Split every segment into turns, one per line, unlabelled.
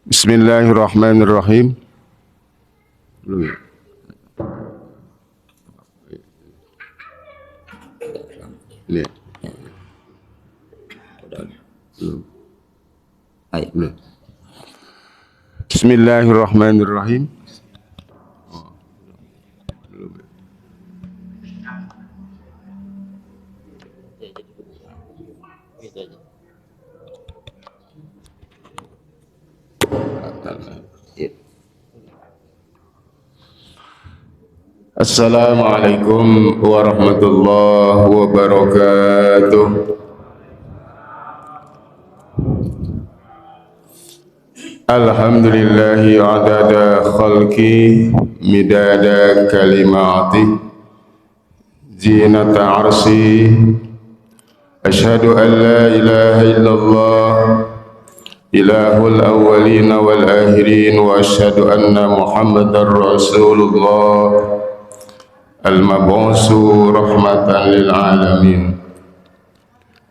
Bismillahirrahmanirrahim. Bismillahirrahmanirrahim. Assalamualaikum warahmatullahi wabarakatuh. Alhamdulillahi adada khalqi midada kalimati zinata arsi asyhadu an la ilaha illallah ilahul awwalin wal akhirin wa asyhadu anna muhammadar rasulullah al-mab'usu rahmatan lil alamin.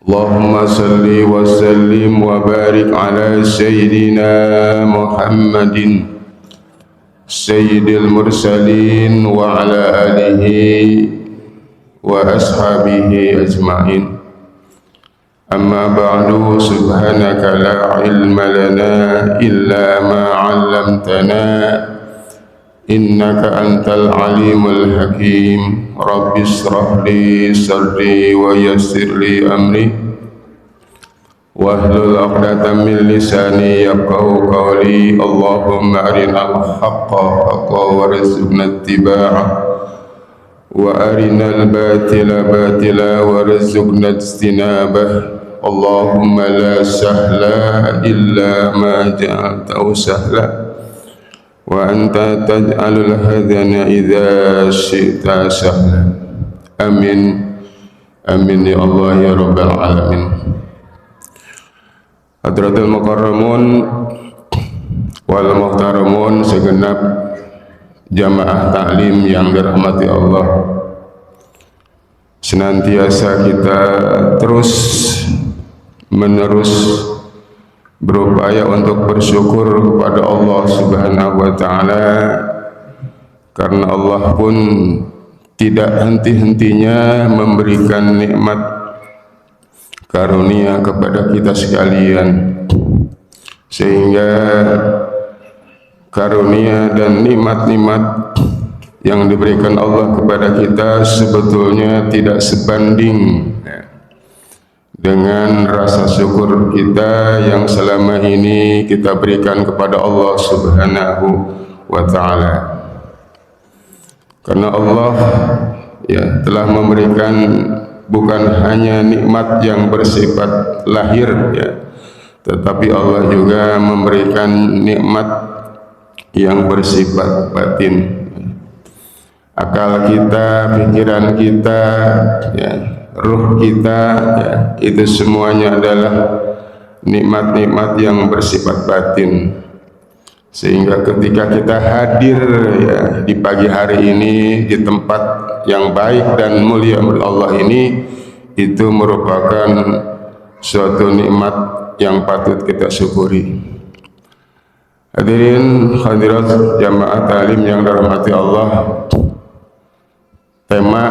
Allahumma salli wa sallim wa barik ala sayyidina Muhammadin sayyidil mursalin wa ala alihi wa ashabihi ajma'in. Amma ba'du, subhanaka la ilma lana illa ma 'allamtana innaka antal alimul hakim. Rabbi israh li sadri wa yassir li amri wahlul 'uqdatam min lisani yafqahu qawli. Allahumma arinal haqqa haqqan warzuqna ittiba'ah wa arinal batila batila warzuqna ijtinabah. Allahumma la sahla illa ma ja'altahu sahla wa anta taj'alul hadana idza syi'ta sahla. Amin amin ya Allah ya rabbal alamin. Hadratul mukarramun wal muhtaramun, segenap jamaah taklim yang dirahmati Allah, senantiasa kita terus menerus berupaya untuk bersyukur kepada Allah Subhanahu wa taala, karena Allah pun tidak henti-hentinya memberikan nikmat karunia kepada kita sekalian, sehingga karunia dan nikmat-nikmat yang diberikan Allah kepada kita sebetulnya tidak sebanding dengan rasa syukur kita yang selama ini kita berikan kepada Allah Subhanahu wa taala. Karena Allah telah memberikan bukan hanya nikmat yang bersifat lahir tetapi Allah juga memberikan nikmat yang bersifat batin. Akal kita, pikiran kita, ruh kita, itu semuanya adalah nikmat-nikmat yang bersifat batin. Sehingga ketika kita hadir di pagi hari ini di tempat yang baik dan mulia Allah ini, itu merupakan suatu nikmat yang patut kita syukuri. Hadirin hadirat jamaah talim yang dirahmati Allah, tema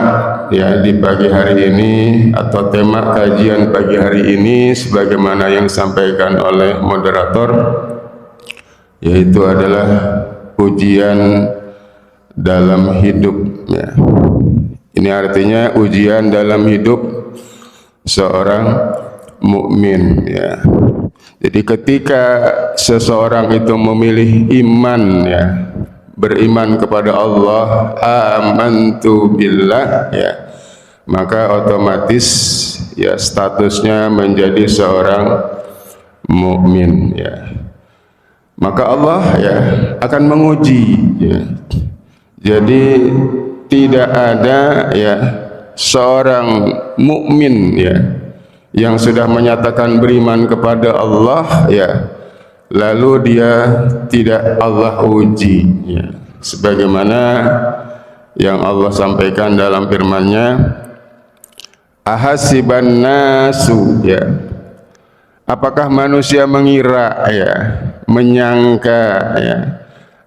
di pagi hari ini atau tema kajian pagi hari ini sebagaimana yang disampaikan oleh moderator, yaitu adalah ujian dalam hidup. Ini artinya ujian dalam hidup seorang mukmin. Jadi ketika seseorang itu memilih iman, beriman kepada Allah, amantu billah, maka otomatis statusnya menjadi seorang mukmin. Maka Allah akan menguji. Jadi tidak ada seorang mukmin yang sudah menyatakan beriman kepada Allah lalu dia tidak Allah uji, sebagaimana yang Allah sampaikan dalam firman-Nya, ahasiban nasu, ya, apakah manusia mengira, ya, menyangka, ya,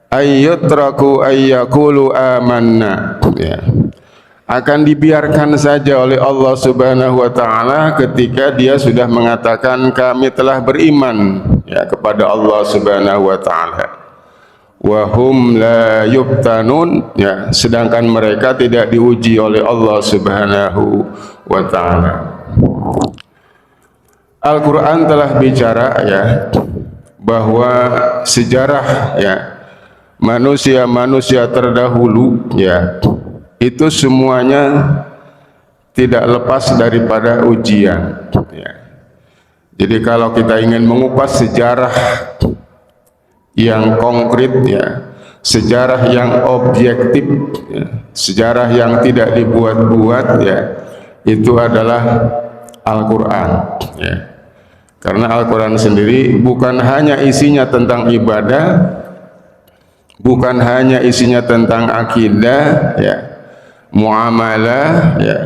ayyutraku ayyakulu amanna, ya, akan dibiarkan saja oleh Allah Subhanahu wa taala ketika dia sudah mengatakan kami telah beriman, ya, kepada Allah Subhanahu wa taala. Wa hum la yuftanun, ya, sedangkan mereka tidak diuji oleh Allah Subhanahu wa taala. Al-Qur'an telah bicara, ya, bahwa sejarah, ya, manusia-manusia terdahulu, ya, itu semuanya tidak lepas daripada ujian, ya. Jadi kalau kita ingin mengupas sejarah yang konkret, ya, sejarah yang objektif, ya, sejarah yang tidak dibuat-buat, ya, itu adalah Al-Quran, ya. Karena Al-Quran sendiri bukan hanya isinya tentang ibadah, bukan hanya isinya tentang akidah, ya, muamalah, ya,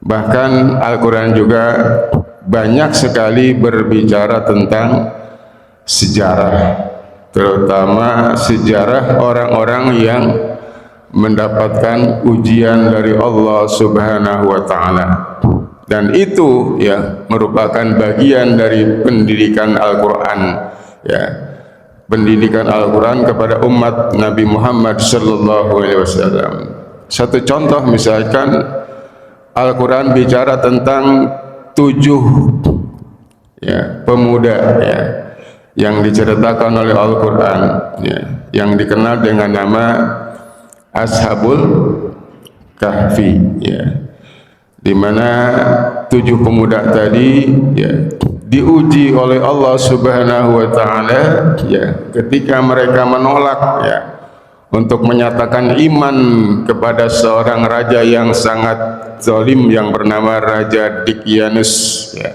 bahkan Al-Quran juga banyak sekali berbicara tentang sejarah, terutama sejarah orang-orang yang mendapatkan ujian dari Allah Subhanahu wa taala. Dan itu, ya, merupakan bagian dari pendidikan Al-Quran, ya, pendidikan Al-Quran kepada umat Nabi Muhammad sallallahu alaihi wasallam. Satu contoh, misalkan Al-Quran bicara tentang 7, ya, pemuda, ya, yang diceritakan oleh Al-Quran, ya, yang dikenal dengan nama Ashabul Kahfi, ya, di mana 7 pemuda tadi, ya, diuji oleh Allah Subhanahu wa taala, ya, ketika mereka menolak, ya, untuk menyatakan iman kepada seorang raja yang sangat zalim yang bernama Raja Dicyanus, ya,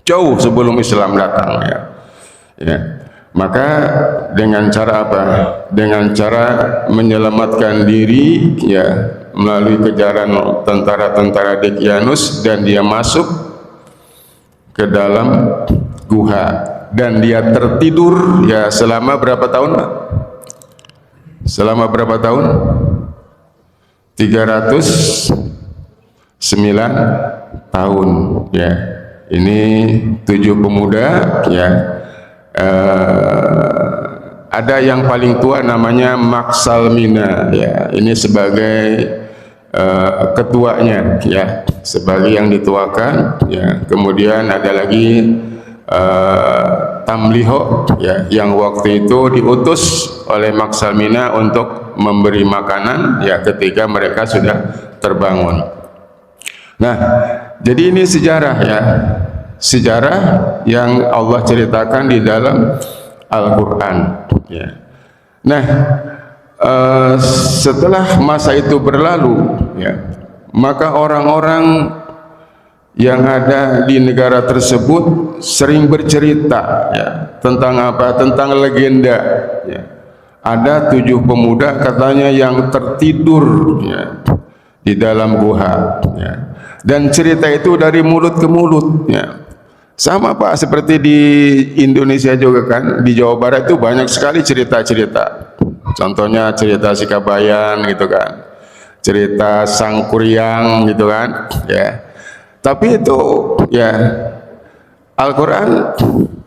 jauh sebelum Islam datang, ya. Ya, maka dengan cara apa? Dengan cara menyelamatkan diri, ya, melalui kejaran tentara-tentara Dicyanus, dan dia masuk ke dalam guha dan dia tertidur, ya, selama berapa tahun, Pak? Selama berapa tahun? 309 tahun, ya. Ini 7 pemuda, ya. Ada yang paling tua namanya Maksalmina, ya, ini sebagai ketuanya, ya, sebagai yang dituakan, ya. Kemudian ada lagi Tamliho, ya, yang waktu itu diutus oleh Maksalmina untuk memberi makanan, ya, ketika mereka sudah terbangun. Nah, jadi ini sejarah, ya, sejarah yang Allah ceritakan di dalam Al-Quran, ya. Nah, setelah masa itu berlalu, ya, maka orang-orang yang ada di negara tersebut sering bercerita, ya, tentang apa? Tentang legenda, ya. Ada 7 pemuda katanya yang tertidur, ya, di dalam guha, ya. Dan cerita itu dari mulut ke mulut, ya. Sama, Pak, seperti di Indonesia juga, kan, di Jawa Barat itu banyak sekali cerita-cerita. Contohnya cerita Sikabayan, gitu kan, cerita Sangkuriang, gitu kan, ya. Tapi itu, ya, Al-Quran,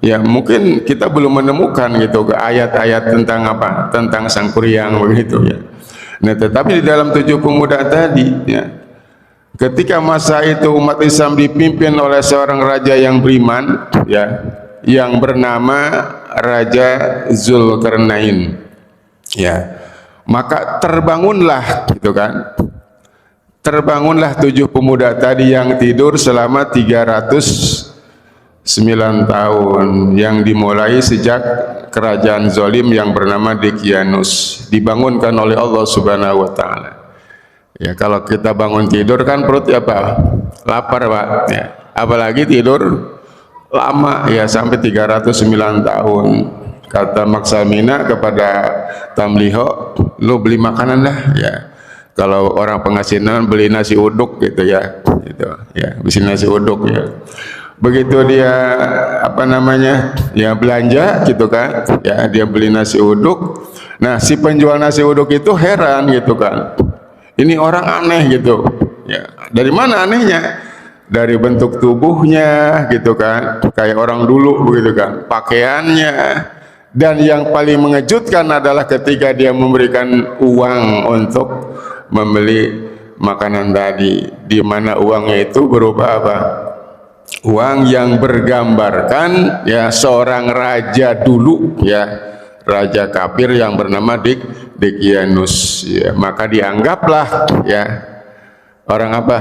ya, mungkin kita belum menemukan, gitu, ayat-ayat tentang apa, tentang Sangkuriang, begitu, ya. Nah, tetapi di dalam 7 pemuda tadi, ya, ketika masa itu umat Islam dipimpin oleh seorang raja yang beriman, ya, yang bernama Raja Zulkarnain, ya, maka terbangunlah, gitu kan, terbangunlah 7 pemuda tadi yang tidur selama 309 tahun, yang dimulai sejak kerajaan zalim yang bernama Dicyanus, dibangunkan oleh Allah Subhanahu wa taala. Ya, kalau kita bangun tidur kan perut, ya, Pak, lapar, Pak, ya. Apalagi tidur lama, ya, sampai 309 tahun. Kata Maksalmina kepada Tamliho, "Lu beli makanan dah, ya. Kalau orang pengasinan beli nasi uduk gitu ya, gitu ya, beli nasi uduk ya. Begitu dia apa namanya ya belanja gitu kan, ya dia beli nasi uduk. Nah si penjual nasi uduk itu heran gitu kan, ini orang aneh gitu. Ya dari mana anehnya? Dari bentuk tubuhnya gitu kan, kayak orang dulu begitu kan, pakaiannya. Dan yang paling mengejutkan adalah ketika dia memberikan uang untuk membeli makanan tadi, di mana uangnya itu berupa apa? Uang yang bergambarkan ya seorang raja dulu ya, raja kafir yang bernama Dicyanus ya, maka dianggaplah ya orang apa?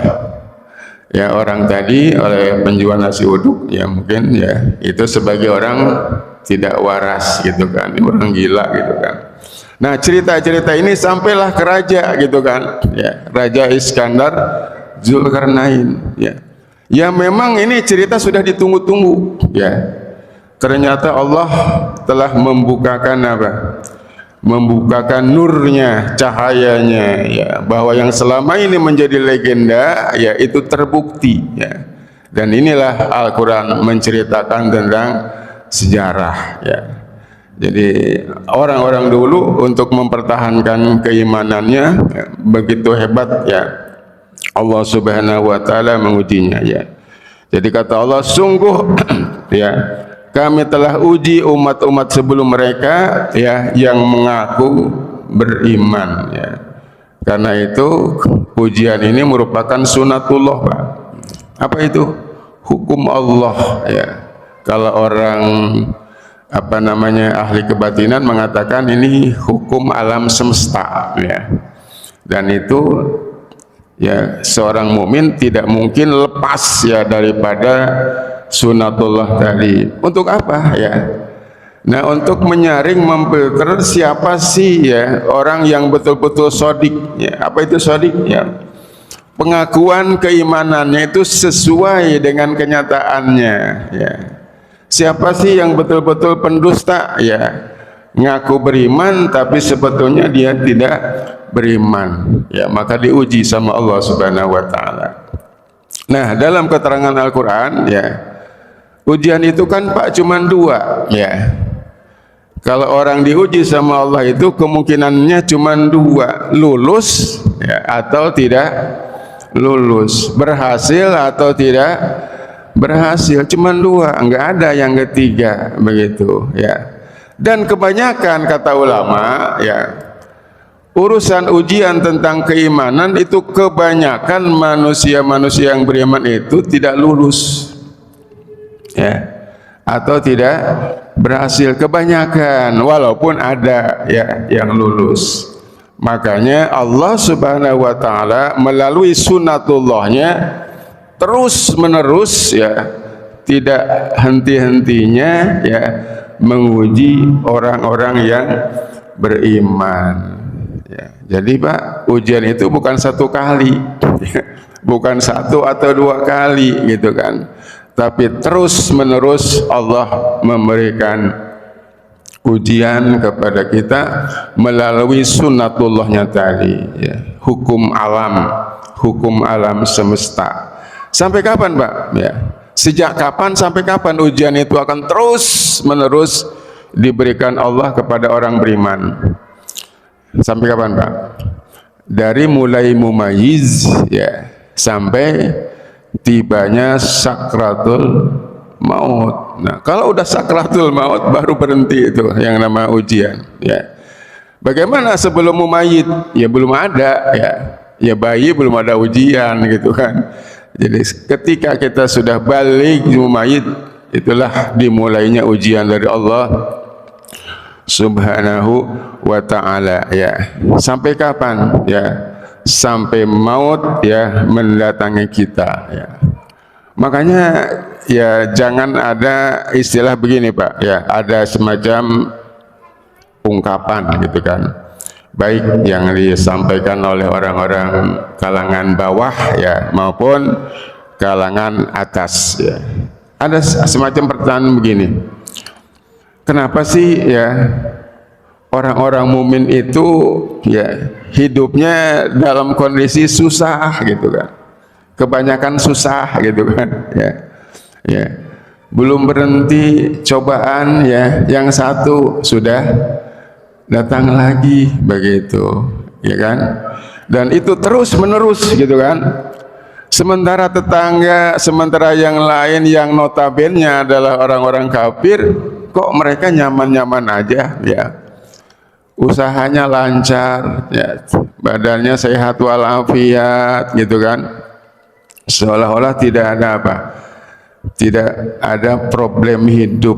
Ya orang tadi oleh penjual nasi uduk ya mungkin ya itu sebagai orang tidak waras gitu kan, orang gila gitu kan. Nah cerita-cerita ini sampailah ke raja gitu kan, ya Raja Iskandar Zulkarnain ya. Ya memang ini cerita sudah ditunggu-tunggu ya. Ternyata Allah telah membukakan apa? Membukakan nurnya, cahayanya ya, bahwa yang selama ini menjadi legenda ya itu terbukti ya. Dan inilah Al-Qur'an menceritakan tentang sejarah ya. Jadi orang-orang dulu untuk mempertahankan keimanannya ya, begitu hebat ya. Allah Subhanahu wa taala mengujinya ya. Jadi kata Allah, sungguh ya kami telah uji umat-umat sebelum mereka ya yang mengaku beriman ya. Karena itu ujian ini merupakan sunatullah, Pak. Apa itu? Hukum Allah ya. Kalau orang apa namanya ahli kebatinan mengatakan ini hukum alam semesta ya. Dan itu ya seorang mukmin tidak mungkin lepas ya daripada sunatullah tadi. Untuk apa ya? Nah untuk menyaring, memfilter siapa sih ya orang yang betul-betul sodik ya. Apa itu sodik ya? Pengakuan keimanannya itu sesuai dengan kenyataannya ya. Siapa sih yang betul-betul pendusta ya? Ngaku beriman tapi sebetulnya dia tidak beriman ya, maka diuji sama Allah Subhanahu wa taala. Nah dalam keterangan Al-Qur'an ya, ujian itu kan Pak cuman dua ya. Kalau orang diuji sama Allah itu kemungkinannya cuman dua, lulus ya, atau tidak lulus, berhasil atau tidak berhasil, cuman dua, enggak ada yang ketiga begitu ya. Dan kebanyakan kata ulama ya, urusan ujian tentang keimanan itu kebanyakan manusia-manusia yang beriman itu tidak lulus ya, atau tidak berhasil, kebanyakan, walaupun ada ya yang lulus. Makanya Allah Subhanahu wa taala melalui sunatullahnya terus menerus ya, tidak henti-hentinya ya menguji orang-orang yang beriman ya. Jadi Pak, ujian itu bukan satu kali bukan satu atau dua kali gitu kan, tapi terus menerus Allah memberikan ujian kepada kita melalui sunatullahnya tadi ya, hukum alam semesta. Sampai kapan Pak ya? Sejak kapan sampai kapan ujian itu akan terus menerus diberikan Allah kepada orang beriman? Sampai kapan Pak? Dari mulai mumayyiz ya sampai tibanya sakratul maut. Nah kalau udah sakratul maut baru berhenti itu yang nama ujian ya. Bagaimana sebelum mumayyid? Ya belum ada ya. Ya bayi belum ada ujian gitu kan. Jadi ketika kita sudah balik mumayyid, itulah dimulainya ujian dari Allah Subhanahu wa ta'ala ya. Sampai kapan ya? Sampai maut ya mendatangi kita ya. Makanya ya jangan ada istilah begini Pak ya, ada semacam ungkapan gitu kan, baik yang disampaikan oleh orang-orang kalangan bawah ya maupun kalangan atas ya. Ada semacam pertanyaan begini, kenapa sih ya orang-orang mukmin itu ya hidupnya dalam kondisi susah gitu kan, kebanyakan susah gitu kan, ya belum berhenti cobaan, ya yang satu sudah datang lagi begitu, ya kan, dan itu terus menerus gitu kan. Sementara tetangga, sementara yang lain yang notabene adalah orang-orang kafir, kok mereka nyaman-nyaman aja, ya usahanya lancar, ya badannya sehat walafiat gitu kan, seolah-olah tidak ada apa, tidak ada problem hidup.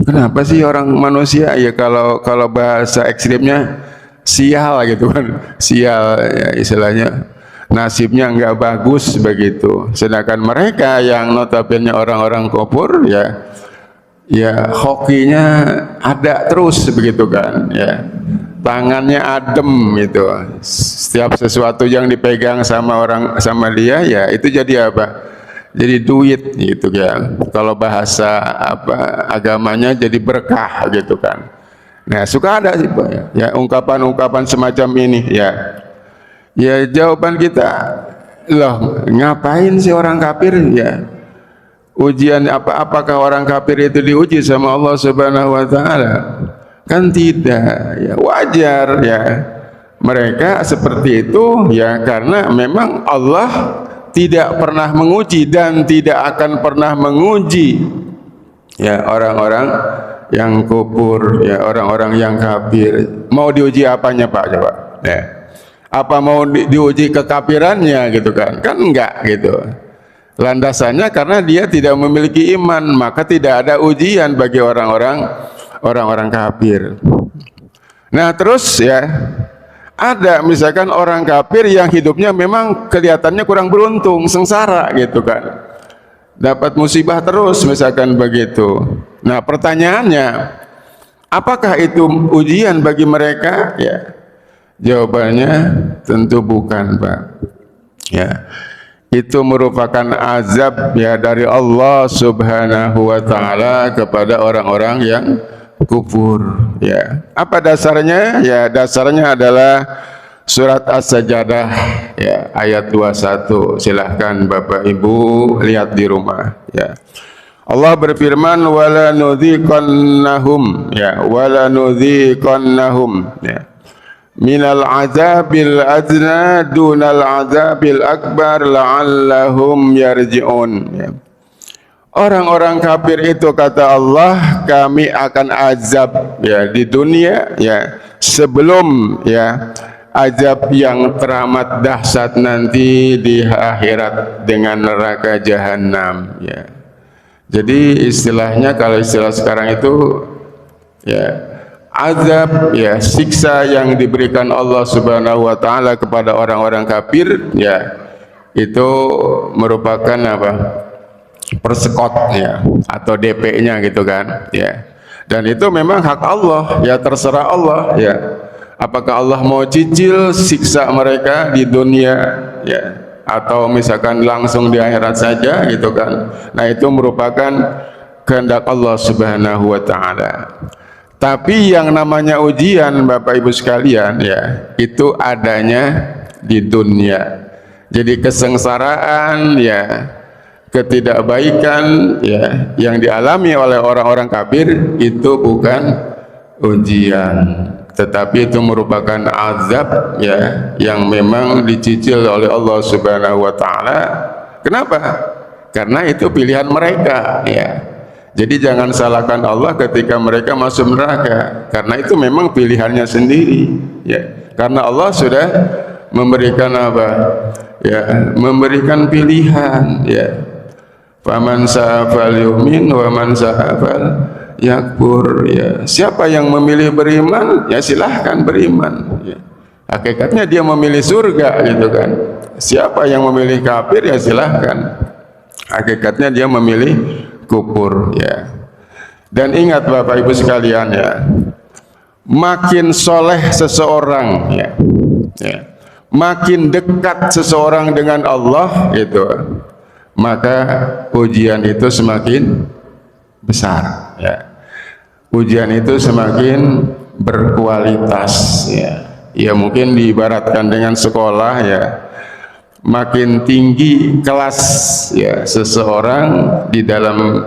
Kenapa sih orang manusia ya, kalau bahasa ekstrimnya sial gitu kan, sial ya istilahnya, nasibnya nggak bagus begitu. Sedangkan mereka yang notabene orang-orang kufur ya hokinya ada terus begitu kan, ya tangannya adem gitu. Setiap sesuatu yang dipegang sama dia ya itu jadi apa? Jadi duit gitu ya. Kalau bahasa apa agamanya jadi berkah gitu kan. Nah, suka ada sih Pak ya ungkapan-ungkapan semacam ini ya. Ya jawaban kita, loh ngapain sih orang kafir ya? Ujian apakah orang kafir itu diuji sama Allah Subhanahu wa taala? Kan tidak, ya wajar ya. Mereka seperti itu ya karena memang Allah tidak pernah menguji dan tidak akan pernah menguji ya orang-orang yang kufur, ya orang-orang yang kafir. Mau diuji apanya Pak coba? Ya. Apa mau diuji kekafirannya gitu kan? Kan enggak gitu. Landasannya karena dia tidak memiliki iman, maka tidak ada ujian bagi orang-orang kafir. Nah terus ya ada misalkan orang kafir yang hidupnya memang kelihatannya kurang beruntung, sengsara gitu kan, dapat musibah terus misalkan begitu. Nah pertanyaannya, apakah itu ujian bagi mereka? Ya jawabannya tentu bukan Pak. Ya itu merupakan azab ya dari Allah Subhanahu wa taala kepada orang-orang yang kufur. Ya apa dasarnya? Ya dasarnya adalah surat As-Sajdah ya ayat 21. Silahkan Bapak Ibu lihat di rumah ya. Allah berfirman wala nudhiqannahum ya minal azabil adna dunal azabil akbar la'allahum yarji'un ya. Orang-orang kafir itu kata Allah kami akan azab ya di dunia ya sebelum ya azab yang teramat dahsyat nanti di akhirat dengan neraka jahanam ya. Jadi istilahnya kalau istilah sekarang itu ya azab ya siksa yang diberikan Allah Subhanahu wa taala kepada orang-orang kafir ya itu merupakan apa? Persekot ya atau DP-nya gitu kan ya. Dan itu memang hak Allah ya, terserah Allah ya. Apakah Allah mau cicil siksa mereka di dunia ya atau misalkan langsung di akhirat saja gitu kan. Nah itu merupakan kehendak Allah Subhanahu wa taala. Tapi yang namanya ujian Bapak Ibu sekalian ya itu adanya di dunia. Jadi kesengsaraan ya, ketidakbaikan ya yang dialami oleh orang-orang kafir itu bukan ujian, tetapi itu merupakan azab ya yang memang dicicil oleh Allah Subhanahu wa taala. Kenapa? Karena itu pilihan mereka ya. Jadi jangan salahkan Allah ketika mereka masuk neraka, karena itu memang pilihannya sendiri ya. Karena Allah sudah memberikan apa? Ya, memberikan pilihan ya. Faman sa'a falyu'min wa man sa'a falyakfur ya. Siapa yang memilih beriman ya silahkan beriman ya. Hakikatnya dia memilih surga gitu kan. Siapa yang memilih kafir ya silahkan. Hakikatnya dia memilih kufur ya. Dan ingat Bapak Ibu sekalian ya, makin soleh seseorang ya, makin dekat seseorang dengan Allah itu, maka ujian itu semakin besar ya. Ujian itu semakin berkualitas, ya mungkin diibaratkan dengan sekolah, ya makin tinggi kelas ya seseorang di dalam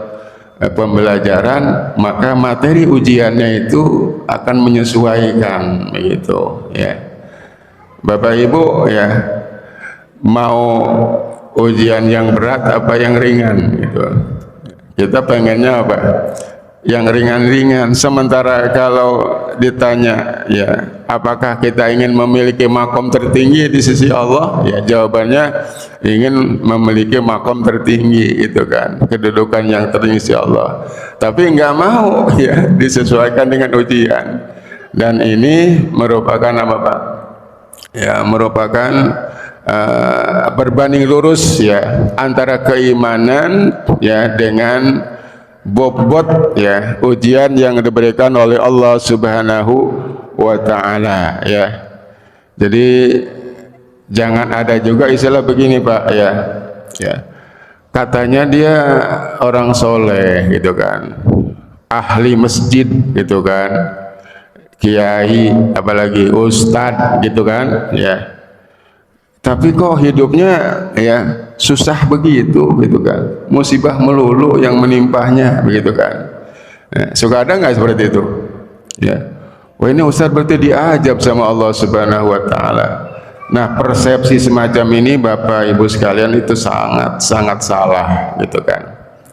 pembelajaran, maka materi ujiannya itu akan menyesuaikan, begitu ya. Bapak Ibu ya, mau ujian yang berat apa yang ringan gitu. Kita pengennya apa? Yang ringan-ringan. Sementara kalau ditanya ya, apakah kita ingin memiliki makom tertinggi di sisi Allah? Ya jawabannya ingin memiliki makom tertinggi, itu kan, kedudukan yang tertinggi di sisi Allah. Tapi nggak mau ya disesuaikan dengan ujian. Dan ini merupakan apa Pak? Ya merupakan berbanding lurus ya antara keimanan ya dengan bobot ya ujian yang diberikan oleh Allah Subhanahu wa taala ya. Jadi jangan ada juga istilah begini Pak ya. Ya. Katanya dia orang soleh gitu kan. Ahli masjid gitu kan. Kiai apalagi ustadz gitu kan ya. Tapi kok hidupnya ya susah begitu gitu kan, musibah melulu yang menimpahnya begitu kan. Ya, suka ada nggak seperti itu? Ya, wah ini Ustaz berarti diajab sama Allah Subhanahu Wa Taala. Nah persepsi semacam ini Bapak Ibu sekalian itu sangat salah gitu kan.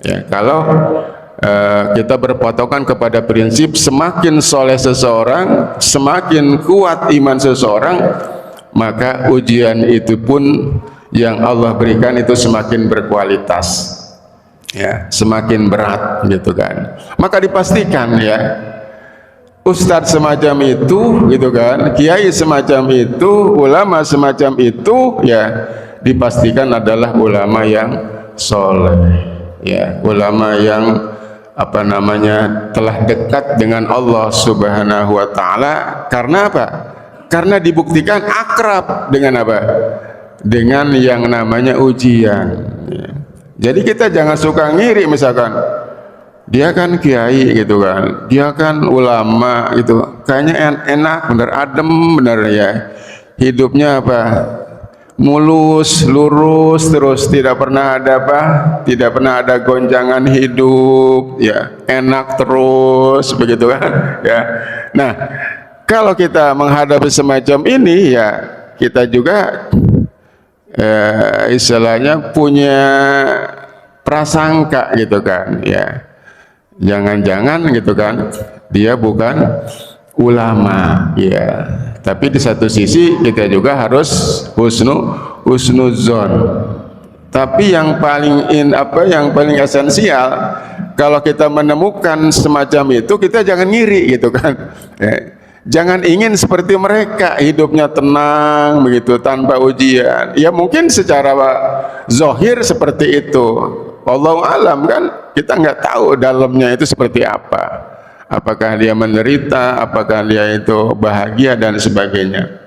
Ya kalau kita berpatokan kepada prinsip semakin soleh seseorang, semakin kuat iman seseorang, maka ujian itu pun yang Allah berikan itu semakin berkualitas ya, semakin berat gitu kan. Maka dipastikan ya ustadz semacam itu gitu kan, kiai semacam itu, ulama semacam itu ya dipastikan adalah ulama yang soleh ya, ulama yang apa namanya telah dekat dengan Allah Subhanahu wa taala. Karena apa? Karena dibuktikan akrab dengan apa? Dengan yang namanya ujian ya. Jadi kita jangan suka ngiri, misalkan dia kan kiai gitu kan, dia kan ulama gitu, kayaknya enak bener, adem bener ya, hidupnya apa? Mulus, lurus terus, tidak pernah ada apa? Tidak pernah ada gonjangan hidup ya, enak terus begitu kan ya. Nah kalau kita menghadapi semacam ini ya kita juga istilahnya punya prasangka gitu kan ya, jangan-jangan gitu kan dia bukan ulama ya. Tapi di satu sisi kita juga harus husnuzon. Tapi yang paling yang paling esensial kalau kita menemukan semacam itu, kita jangan ngiri gitu kan ya. Jangan ingin seperti mereka, hidupnya tenang begitu tanpa ujian. Ya mungkin secara zahir seperti itu, wallahu alam kan, kita nggak tahu dalamnya itu seperti apa. Apakah dia menderita, apakah dia itu bahagia dan sebagainya.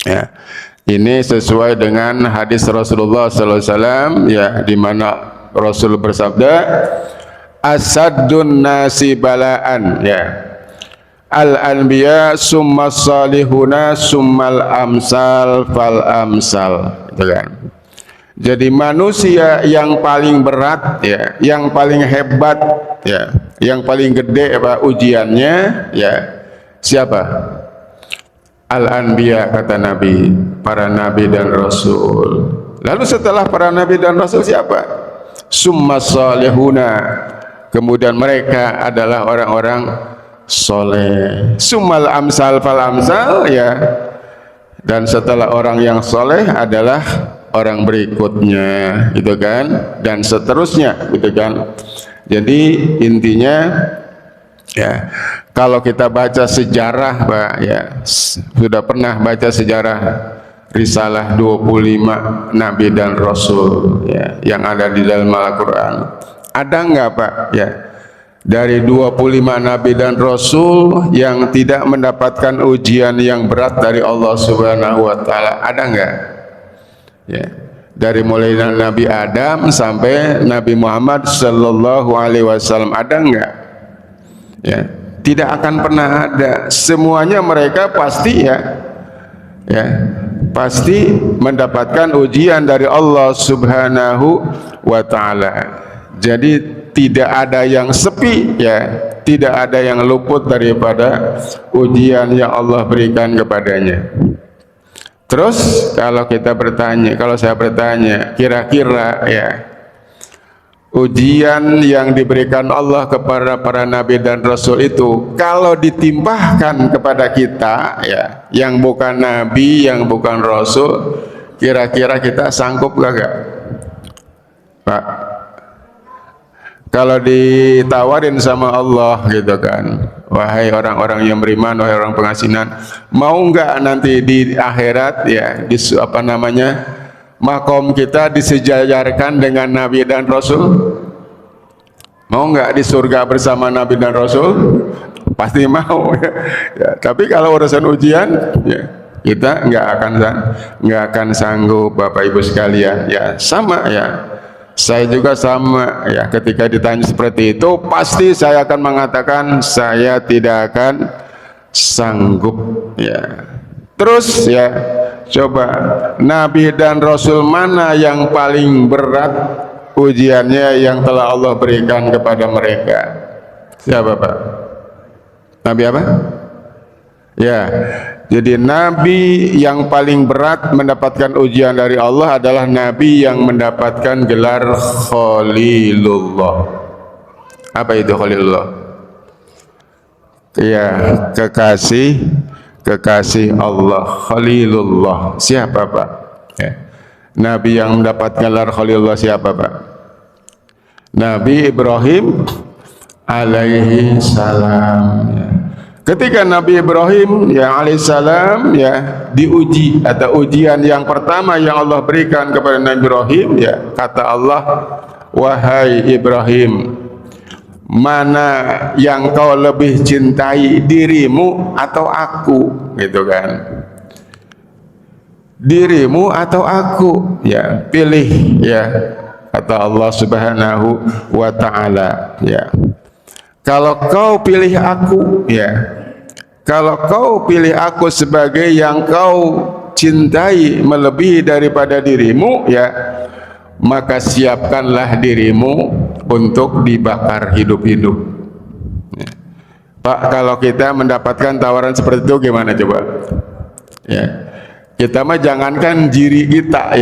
Ya, ini sesuai dengan hadis Rasulullah SAW ya, di mana Rasul bersabda, asaddun nasi balaan ya. Al-anbiya summa salihuna summal amsal fal amsal gitu kan. Jadi manusia yang paling berat ya, yang paling hebat ya, yang paling gede apa ujiannya ya, siapa? Al-anbiya kata Nabi, para nabi dan rasul. Lalu setelah para nabi dan rasul siapa? Summa salihuna. Kemudian mereka adalah orang-orang soleh. Summal amsal fal amsal ya. Dan setelah orang yang soleh adalah orang berikutnya gitu kan, dan seterusnya gitu kan. Jadi intinya ya, kalau kita baca sejarah Pak ya, sudah pernah baca sejarah risalah 25 nabi dan rasul ya, yang ada di dalam Al-Qur'an. Ada enggak Pak ya, dari 25 nabi dan rasul yang tidak mendapatkan ujian yang berat dari Allah Subhanahu wa taala? Ada enggak? Ya, dari mulai Nabi Adam sampai Nabi Muhammad sallallahu alaihi wasallam, ada enggak? Ya, tidak akan pernah ada. Semuanya mereka pasti pasti mendapatkan ujian dari Allah Subhanahu wa taala. Jadi tidak ada yang sepi, tidak ada yang luput daripada ujian yang Allah berikan kepadanya. Terus kalau saya bertanya, kira-kira ujian yang diberikan Allah kepada para nabi dan rasul itu kalau ditimpahkan kepada kita, yang bukan nabi, yang bukan rasul, kira-kira kita sanggup gak, Pak? Kalau ditawarin sama Allah gitu kan, wahai orang-orang yang beriman, wahai orang pengasinan, mau nggak nanti di akhirat makom kita disejajarkan dengan nabi dan rasul? Mau nggak di surga bersama nabi dan rasul? Pasti mau. Tapi kalau urusan ujian, kita nggak akan sanggup, Bapak Ibu sekalian. Sama. Saya juga sama, ketika ditanya seperti itu pasti saya akan mengatakan saya tidak akan sanggup. Terus coba nabi dan rasul mana yang paling berat ujiannya yang telah Allah berikan kepada mereka? Siapa, Pak? Nabi apa? Jadi nabi yang paling berat mendapatkan ujian dari Allah adalah nabi yang mendapatkan gelar Khalilullah. Apa itu Khalilullah? Kekasih Allah, Khalilullah. Siapa, Pak? Nabi yang mendapatkan gelar Khalilullah siapa, Pak? Nabi Ibrahim alaihi salam. Ketika Nabi Ibrahim alaihissalam diuji, atau ujian yang pertama yang Allah berikan kepada Nabi Ibrahim, kata Allah, wahai Ibrahim, mana yang kau lebih cintai, dirimu atau aku? Gitu kan, dirimu atau aku? Pilih, kata Allah Subhanahu wa ta'ala. Kalau kau pilih aku, kalau kau pilih aku sebagai yang kau cintai melebihi daripada dirimu, maka siapkanlah dirimu untuk dibakar hidup-hidup. Pak, kalau kita mendapatkan tawaran seperti itu gimana coba? Kita mah jangankan diri kita,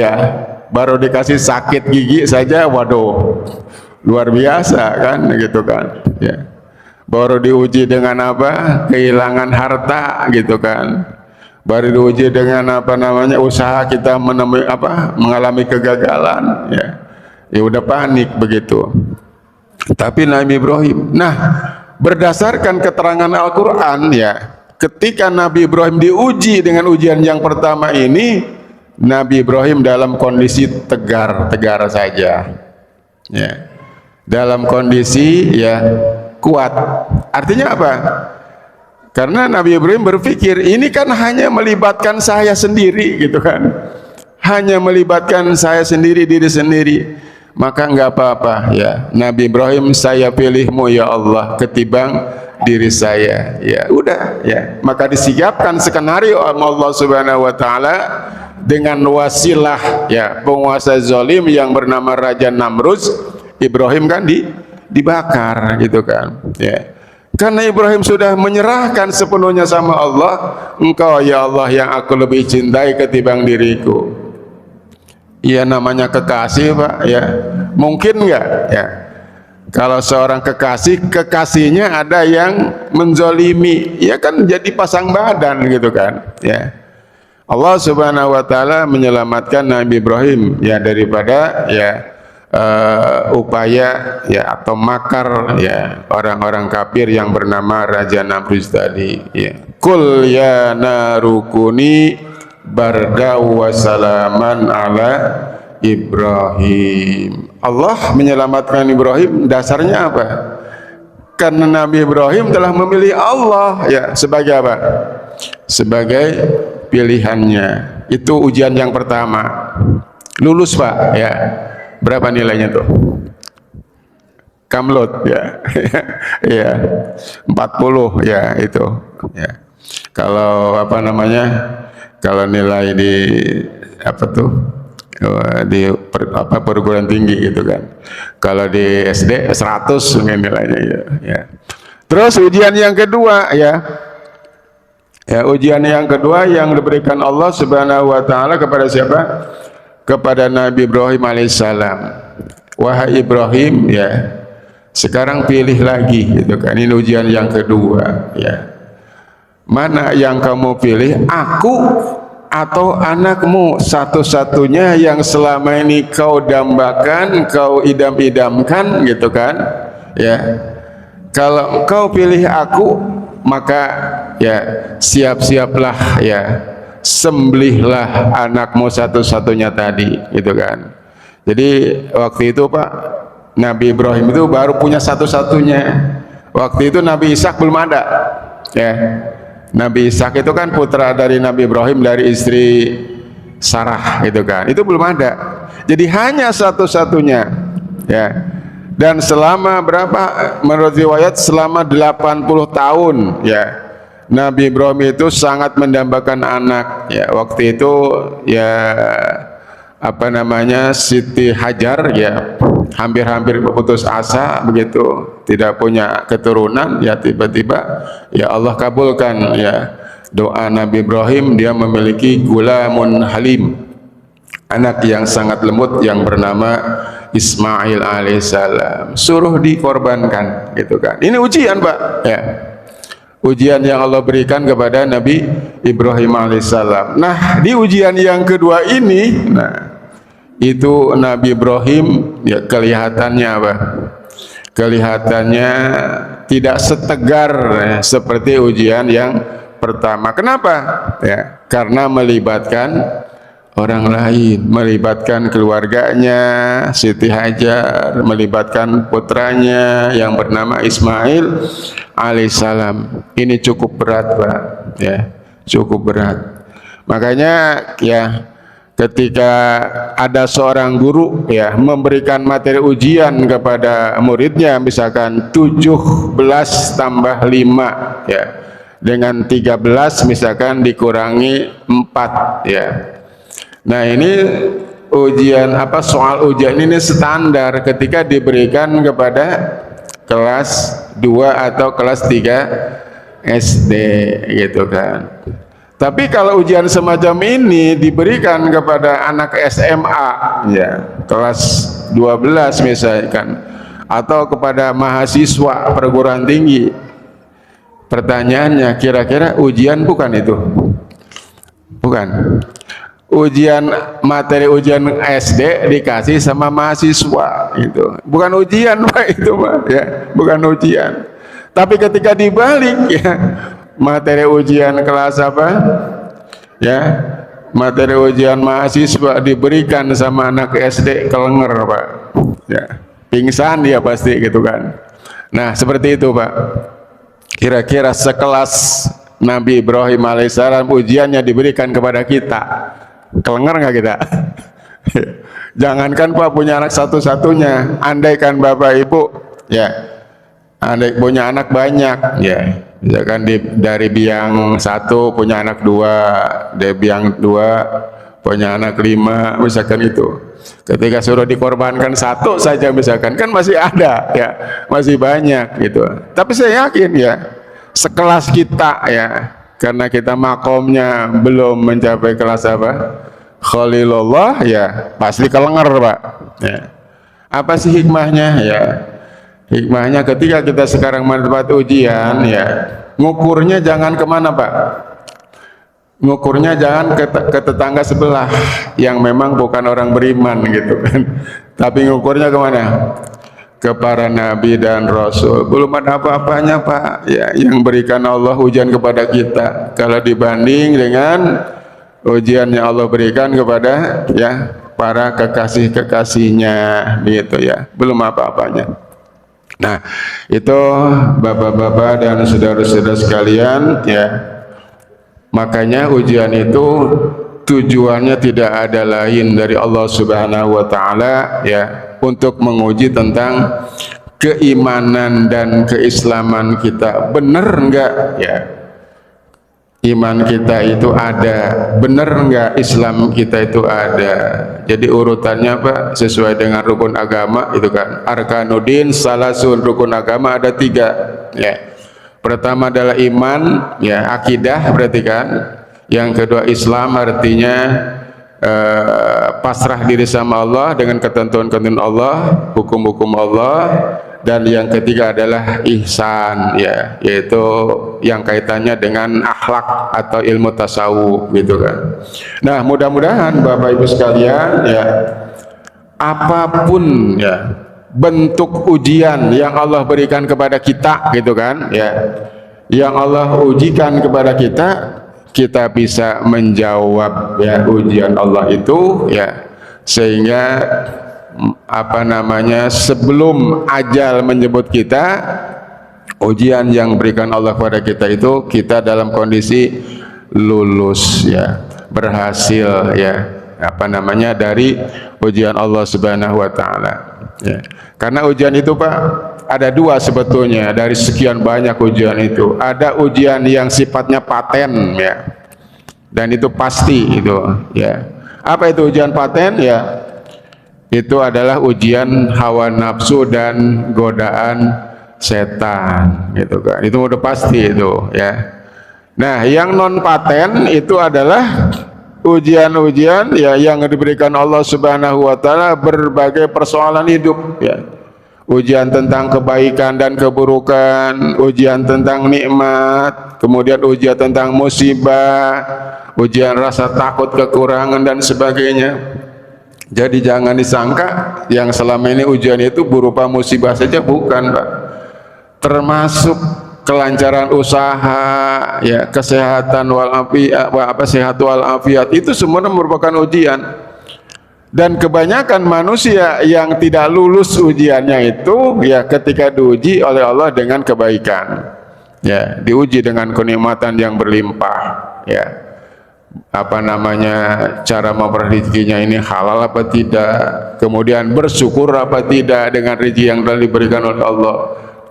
baru dikasih sakit gigi saja, waduh, luar biasa kan, gitu kan. Baru diuji dengan apa? Kehilangan harta, gitu kan. Baru diuji dengan usaha kita mengalami kegagalan, udah panik begitu. Tapi Nabi Ibrahim, berdasarkan keterangan Al-Quran, ketika Nabi Ibrahim diuji dengan ujian yang pertama ini, Nabi Ibrahim dalam kondisi tegar saja, dalam kondisi kuat. Artinya apa? Karena Nabi Ibrahim berpikir ini kan hanya melibatkan saya sendiri, gitu kan, hanya melibatkan saya sendiri, diri sendiri, maka nggak apa-apa, Nabi Ibrahim, saya pilihmu ya Allah ketimbang diri saya. Udah, maka disiapkan skenario Allah Subhanahu wa taala dengan wasilah penguasa zalim yang bernama Raja Namrus. Ibrahim kan dibakar, gitu kan. Karena Ibrahim sudah menyerahkan sepenuhnya sama Allah, engkau ya Allah yang aku lebih cintai ketimbang diriku. Namanya kekasih, Pak, mungkin nggak kalau seorang kekasihnya ada yang menzolimi, kan jadi pasang badan, gitu kan. Allah Subhanahu wa taala menyelamatkan Nabi Ibrahim daripada upaya atau makar orang-orang kafir yang bernama Raja Namrus tadi. Kul ya narukuni barda wa salaman ala Ibrahim. Allah menyelamatkan Ibrahim dasarnya apa? Karena Nabi Ibrahim telah memilih Allah sebagai apa? Sebagai pilihannya. Itu ujian yang pertama. Lulus, Pak, Berapa nilainya tuh? Kamlut ya. Ya. 40 ya itu. Ya. Kalau apa namanya? Kalau nilai di apa tuh? Perguruan tinggi gitu kan. Kalau di SD 100 mungkin nilainya ya. Ya. Terus ujian yang kedua ya. Ya, ujian yang kedua yang diberikan Allah Subhanahu wa taala kepada siapa? Kepada Nabi Ibrahim alaihissalam. Wahai Ibrahim ya, sekarang pilih lagi gitu kan. Ini ujian yang kedua ya. Mana yang kamu pilih? Aku atau anakmu, satu-satunya yang selama ini kau dambakan, kau idam-idamkan gitu kan ya. Kalau kau pilih aku, maka ya siap-siaplah ya, sembelihlah anakmu satu-satunya tadi gitu kan. Jadi waktu itu Pak, Nabi Ibrahim itu baru punya satu-satunya. Waktu itu Nabi Ishak belum ada ya. Nabi Ishak itu kan putra dari Nabi Ibrahim dari istri Sarah gitu kan. Itu belum ada. Jadi hanya satu-satunya ya. Dan selama berapa, menurut riwayat selama 80 tahun ya, Nabi Ibrahim itu sangat mendambakan anak ya. Waktu itu ya apa namanya, Siti Hajar ya hampir-hampir putus asa begitu, tidak punya keturunan ya. Tiba-tiba ya Allah kabulkan ya doa Nabi Ibrahim, dia memiliki gulamun halim, anak yang sangat lembut yang bernama Ismail alaihissalam, suruh dikorbankan gitu kan. Ini ujian Pak ya, ujian yang Allah berikan kepada Nabi Ibrahim alaihissalam. Nah di ujian yang kedua ini, nah itu Nabi Ibrahim ya kelihatannya apa? Kelihatannya tidak setegar ya, seperti ujian yang pertama. Kenapa? Ya, karena melibatkan orang lain, melibatkan keluarganya Siti Hajar, melibatkan putranya yang bernama Ismail alaihissalam. Ini cukup berat Pak ya, cukup berat. Makanya ya ketika ada seorang guru ya memberikan materi ujian kepada muridnya, misalkan 17 tambah 5 ya, dengan 13 misalkan dikurangi 4 ya. Nah ini ujian apa, soal ujian ini standar ketika diberikan kepada kelas 2 atau kelas 3 SD gitu kan. Tapi kalau ujian semacam ini diberikan kepada anak SMA ya, kelas 12 misalkan, atau kepada mahasiswa perguruan tinggi, pertanyaannya kira-kira ujian bukan itu? Bukan. Ujian, materi ujian SD dikasih sama mahasiswa itu bukan ujian Pak, itu Pak ya, bukan ujian. Tapi ketika dibalik ya, materi ujian kelas apa ya, materi ujian mahasiswa diberikan sama anak SD, kelenger Pak ya, pingsan dia pasti gitu kan. Nah seperti itu Pak, kira-kira sekelas Nabi Ibrahim alaihissalam ujiannya diberikan kepada kita, kelenger nggak kita? Jangankan Pak punya anak satu-satunya, andaikan Bapak Ibu ya, andai punya anak banyak ya, misalkan dari biang 1 punya anak 2, dari biang 2 punya anak 5 misalkan, itu ketika suruh dikorbankan 1 saja misalkan, kan masih ada ya, masih banyak gitu. Tapi saya yakin ya sekelas kita ya, karena kita makomnya belum mencapai kelas apa, Khalilullah ya, pasti kelenger Pak ya. Apa sih hikmahnya ya? Hikmahnya ketika kita sekarang mendapat ujian ya, ngukurnya jangan kemana Pak, ngukurnya jangan ke tetangga sebelah yang memang bukan orang beriman gitu kan, tapi ngukurnya kemana? Ke para nabi dan rasul. Belum ada apa-apanya Pak ya, yang berikan Allah ujian kepada kita kalau dibanding dengan ujian yang Allah berikan kepada ya para kekasih-kekasihnya gitu ya, belum apa-apanya. Nah itu bapak-bapak dan saudara-saudara sekalian ya, makanya ujian itu tujuannya tidak ada lain dari Allah Subhanahu wa taala ya, untuk menguji tentang keimanan dan keislaman kita benar enggak ya? Iman kita itu ada, benar enggak Islam kita itu ada? Jadi urutannya Pak sesuai dengan rukun agama itu kan. Arkanuddin salasun, rukun agama ada 3 ya. Pertama adalah iman ya, akidah berarti kan. Yang kedua Islam artinya pasrah diri sama Allah dengan ketentuan-ketentuan Allah, hukum-hukum Allah. Dan yang ketiga adalah ihsan ya, yaitu yang kaitannya dengan akhlak atau ilmu tasawuf gitu kan. Nah, mudah-mudahan Bapak Ibu sekalian ya, apapun ya bentuk ujian yang Allah berikan kepada kita gitu kan ya, yang Allah ujikan kepada kita, kita bisa menjawab ya ujian Allah itu ya, sehingga sebelum ajal menjemput kita, ujian yang berikan Allah kepada kita itu kita dalam kondisi lulus ya, berhasil ya, dari ujian Allah Subhanahu wa taala ya. Karena ujian itu Pak ada 2 sebetulnya dari sekian banyak ujian itu. Ada ujian yang sifatnya paten ya, dan itu pasti itu ya. Apa itu ujian paten ya? Itu adalah ujian hawa nafsu dan godaan setan gitu kan. Itu udah pasti itu ya. Nah, yang non paten itu adalah ujian-ujian ya yang diberikan Allah Subhanahu wa taala berbagai persoalan hidup ya. Ujian tentang kebaikan dan keburukan, ujian tentang nikmat, kemudian ujian tentang musibah, ujian rasa takut, kekurangan dan sebagainya. Jadi jangan disangka yang selama ini ujian itu berupa musibah saja, bukan Pak. Termasuk kelancaran usaha, ya, kesehatan sehat walafiat, itu semua merupakan ujian. Dan kebanyakan manusia yang tidak lulus ujiannya itu ya ketika diuji oleh Allah dengan kebaikan. Ya, diuji dengan kenikmatan yang berlimpah, ya. Cara memperoleh rezekinya ini halal apa tidak, kemudian bersyukur apa tidak dengan rezeki yang telah diberikan oleh Allah.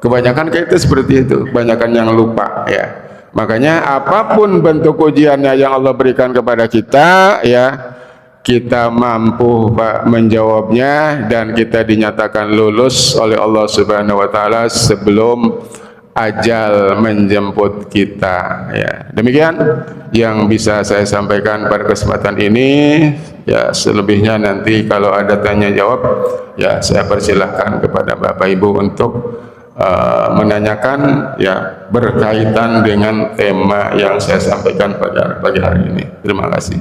Kebanyakan kita seperti itu, kebanyakan yang lupa ya. Makanya apapun bentuk ujiannya yang Allah berikan kepada kita ya, kita mampu Pak menjawabnya dan kita dinyatakan lulus oleh Allah Subhanahu wa taala sebelum ajal menjemput kita ya. Demikian yang bisa saya sampaikan pada kesempatan ini ya. Selebihnya nanti kalau ada tanya jawab ya saya persilahkan kepada Bapak Ibu untuk menanyakan ya berkaitan dengan tema yang saya sampaikan pada pagi hari ini. Terima kasih.